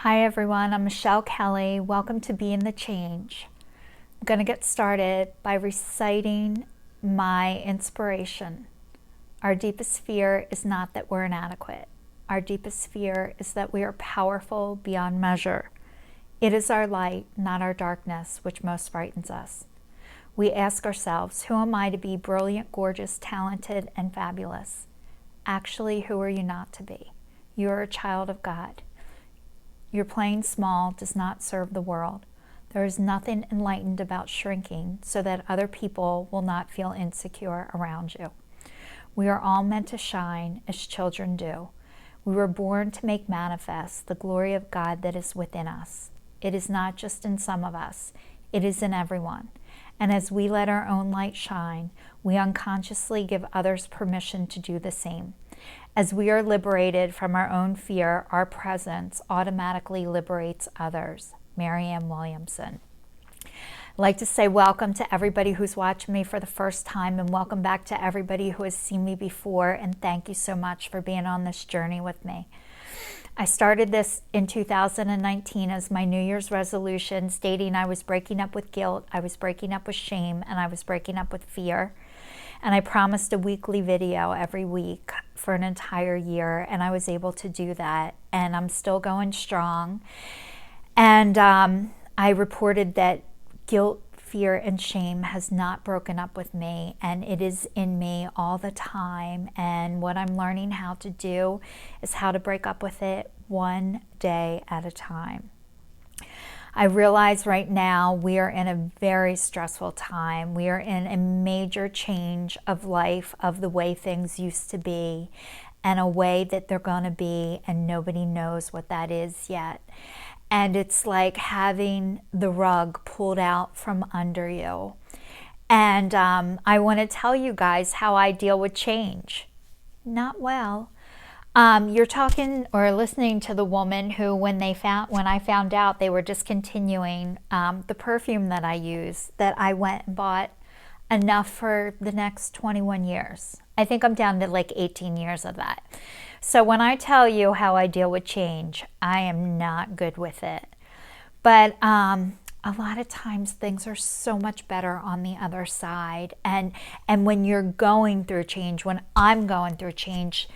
Hi everyone, I'm Michelle Kelly. Welcome to Be in the Change. I'm going to get started by reciting my inspiration. Our deepest fear is not that we're inadequate. Our deepest fear is that we are powerful beyond measure. It is our light, not our darkness, which most frightens us. We ask ourselves, who am I to be brilliant, gorgeous, talented, and fabulous? Actually, who are you not to be? You are a child of God. Your playing small does not serve the world. There is nothing enlightened about shrinking so that other people will not feel insecure around you. We are all meant to shine as children do. We were born to make manifest the glory of God that is within us. It is not just in some of us, it is in everyone. And as we let our own light shine, we unconsciously give others permission to do the same. As we are liberated from our own fear, our presence automatically liberates others. Marianne Williamson. I'd like to say welcome to everybody who's watching me for the first time, and welcome back to everybody who has seen me before, and thank you so much for being on this journey with me. I started this in 2019 as my New Year's resolution, stating I was breaking up with guilt, I was breaking up with shame, and I was breaking up with fear. And I promised a weekly video every week for an entire year, and I was able to do that, and I'm still going strong. And I reported that guilt, fear, and shame has not broken up with me, and it is in me all the time. And what I'm learning how to do is how to break up with it one day at a time. I realize right now we are in a very stressful time. We are in a major change of life, of the way things used to be, and a way that they're going to be, and nobody knows what that is yet. And it's like having the rug pulled out from under you. And I want to tell you guys how I deal with change. Not well. You're talking or listening to the woman who, when I found out they were discontinuing the perfume that I use, that I went and bought enough for the next 21 years. I think I'm down to like 18 years of that. So when I tell you how I deal with change, I am not good with it. But a lot of times things are so much better on the other side. And when you're going through change, when I'm going through change,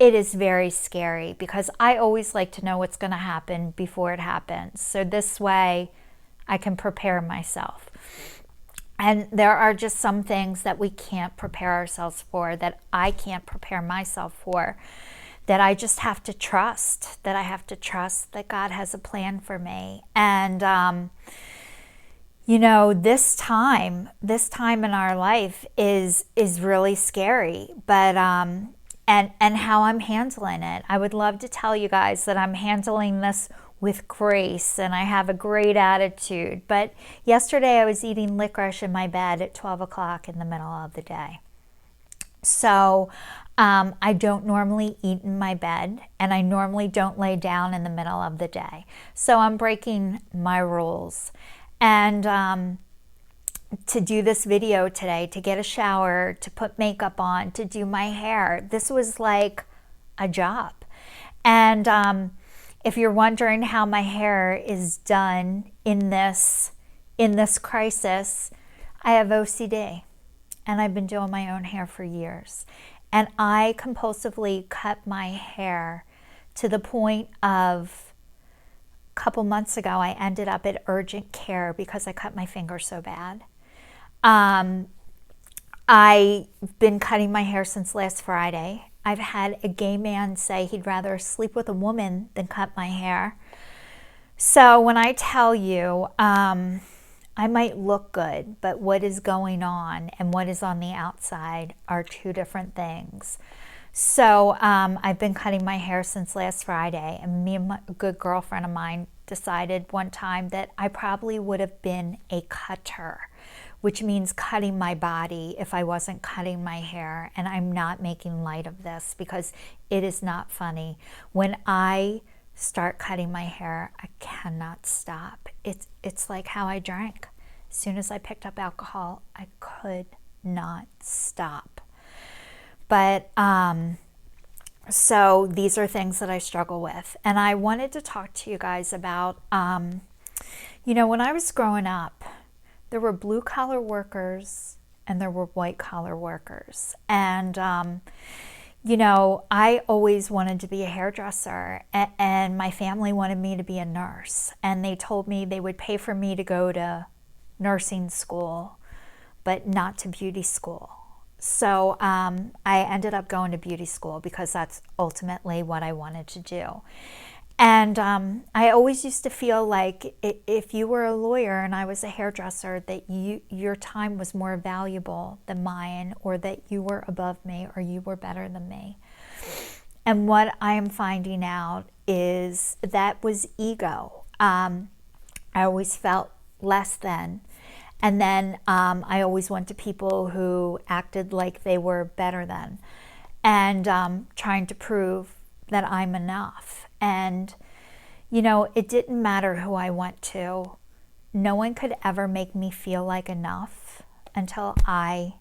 it is very scary because I always like to know what's going to happen before it happens. So this way I can prepare myself. And there are just some things that we can't prepare ourselves for, that I can't prepare myself for, that I just have to trust, that I have to trust that God has a plan for me. And, you know, this time in our life is really scary, but, and how I'm handling it. I would love to tell you guys that I'm handling this with grace and I have a great attitude. But yesterday I was eating licorice in my bed at 12 o'clock in the middle of the day. So I don't normally eat in my bed, and I normally don't lay down in the middle of the day. So I'm breaking my rules. And to do this video today, to get a shower, to put makeup on, to do my hair, this was like a job. And if you're wondering how my hair is done in this crisis, I have OCD, and I've been doing my own hair for years. And I compulsively cut my hair to the point of a couple months ago, I ended up at urgent care because I cut my finger so bad. I've been cutting my hair since last Friday. I've had a gay man say he'd rather sleep with a woman than cut my hair. So when I tell you, I might look good, but what is going on and what is on the outside are two different things. So I've been cutting my hair since last Friday, and me and a good girlfriend of mine decided one time that I probably would have been a cutter, which means cutting my body if I wasn't cutting my hair. And I'm not making light of this because it is not funny. When I start cutting my hair, I cannot stop. It's like how I drank. As soon as I picked up alcohol, I could not stop. But So these are things that I struggle with. And I wanted to talk to you guys about, when I was growing up, there were blue collar workers and there were white collar workers. And, I always wanted to be a hairdresser, and my family wanted me to be a nurse. And they told me they would pay for me to go to nursing school, but not to beauty school. So I ended up going to beauty school because that's ultimately what I wanted to do. And I always used to feel like if you were a lawyer and I was a hairdresser, that your time was more valuable than mine, or that you were above me, or you were better than me. And what I am finding out is that was ego. I always felt less than. And then I always went to people who acted like they were better than, and trying to prove that I'm enough. And, it didn't matter who I went to. No one could ever make me feel like enough until I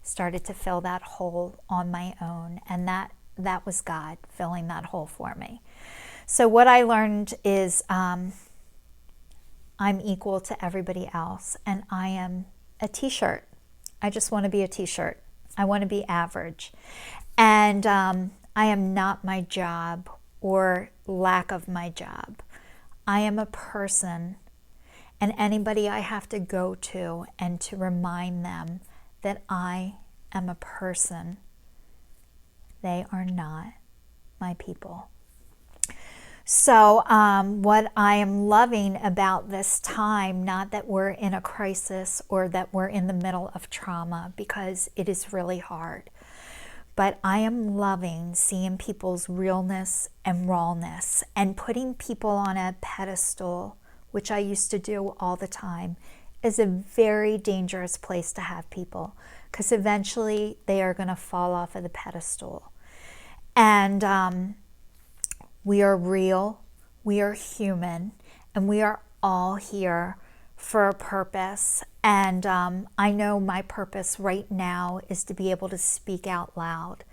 started to fill that hole on my own. And that was God filling that hole for me. So what I learned is I'm equal to everybody else, and I am a t-shirt. I just want to be a t-shirt. I want to be average. And I am not my job or lack of my job. I am a person, and anybody I have to go to and to remind them that I am a person, they are not my people. So what I am loving about this time, not that we're in a crisis or that we're in the middle of trauma, because it is really hard, but I am loving seeing people's realness and rawness, and putting people on a pedestal, which I used to do all the time, is a very dangerous place to have people, because eventually they are going to fall off of the pedestal. And we are real, we are human, and we are all here for a purpose. And I know my purpose right now is to be able to speak out loud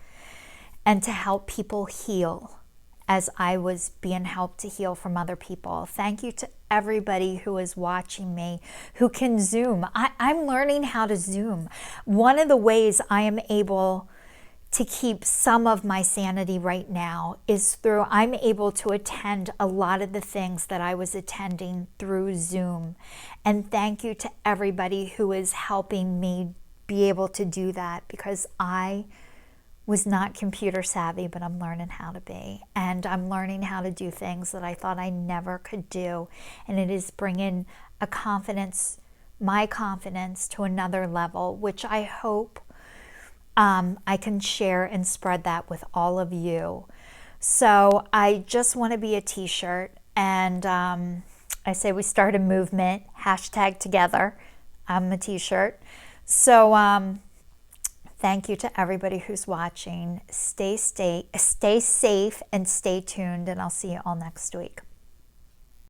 and to help people heal as I was being helped to heal from other people. Thank you to everybody who is watching me, who can Zoom. I'm learning how to Zoom. One of the ways I am able to keep some of my sanity right now is through, I'm able to attend a lot of the things that I was attending through Zoom. And thank you to everybody who is helping me be able to do that, because I was not computer savvy, but I'm learning how to be. And I'm learning how to do things that I thought I never could do. And it is bringing a confidence, my confidence, to another level, which I hope I can share and spread that with all of you. So I just want to be a t-shirt, and I say we start a movement, #together. I'm a t-shirt. So thank you to everybody who's watching. Stay safe and stay tuned, and I'll see you all next week.